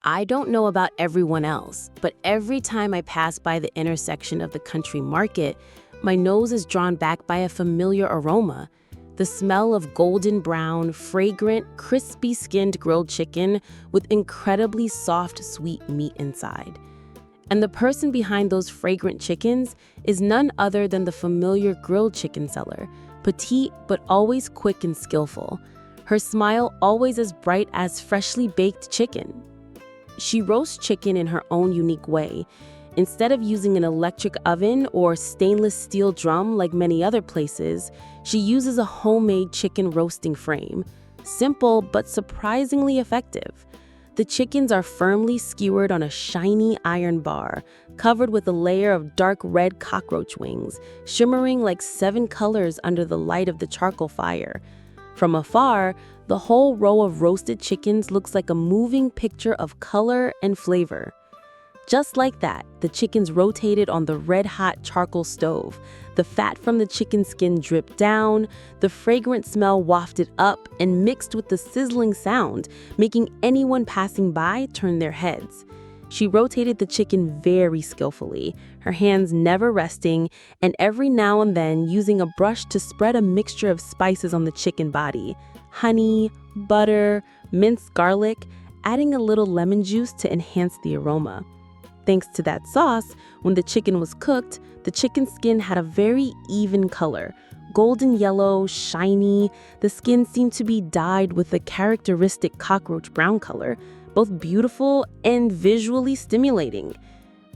I don't know about everyone else, but every time I pass by the intersection of the country market, my nose is drawn back by a familiar aroma. The smell of golden brown, fragrant, crispy skinned grilled chicken with incredibly soft, sweet meat inside. And the person behind those fragrant chickens is none other than the familiar grilled chicken seller, petite but always quick and skillful. Her smile always as bright as freshly baked chicken. She roasts chicken in her own unique way. Instead of using an electric oven or stainless steel drum like many other places, she uses a homemade chicken roasting frame. Simple but surprisingly effective. The chickens are firmly skewered on a shiny iron bar, covered with a layer of dark red cockroach wings, shimmering like 7 colors under the light of the charcoal fire. From afar, the whole row of roasted chickens looks like a moving picture of color and flavor. Just like that, the chickens rotated on the red-hot charcoal stove. The fat from the chicken skin dripped down, the fragrant smell wafted up and mixed with the sizzling sound, making anyone passing by turn their heads. She rotated the chicken very skillfully, her hands never resting, and every now and then using a brush to spread a mixture of spices on the chicken body. Honey, butter, minced garlic, adding a little lemon juice to enhance the aroma. Thanks to that sauce, when the chicken was cooked, the chicken skin had a very even color. Golden yellow, shiny, the skin seemed to be dyed with the characteristic cockroach brown color, both beautiful and visually stimulating.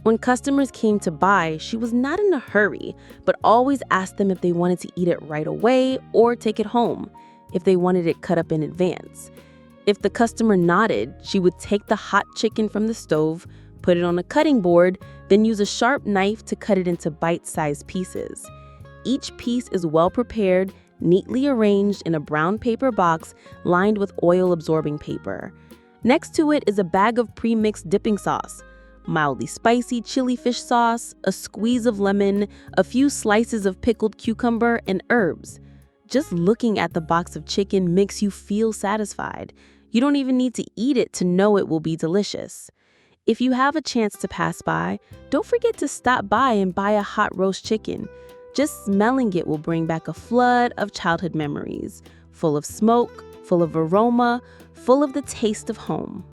When customers came to buy, she was not in a hurry, but always asked them if they wanted to eat it right away or take it home, if they wanted it cut up in advance. If the customer nodded, she would take the hot chicken from the stove, put it on a cutting board, then use a sharp knife to cut it into bite-sized pieces. Each piece is well prepared, neatly arranged in a brown paper box lined with oil-absorbing paper. Next to it is a bag of pre-mixed dipping sauce, mildly spicy chili fish sauce, a squeeze of lemon, a few slices of pickled cucumber, and herbs. Just looking at the box of chicken makes you feel satisfied. You don't even need to eat it to know it will be delicious. If you have a chance to pass by, don't forget to stop by and buy a hot roast chicken. Just smelling it will bring back a flood of childhood memories, full of smoke, full of aroma, full of the taste of home.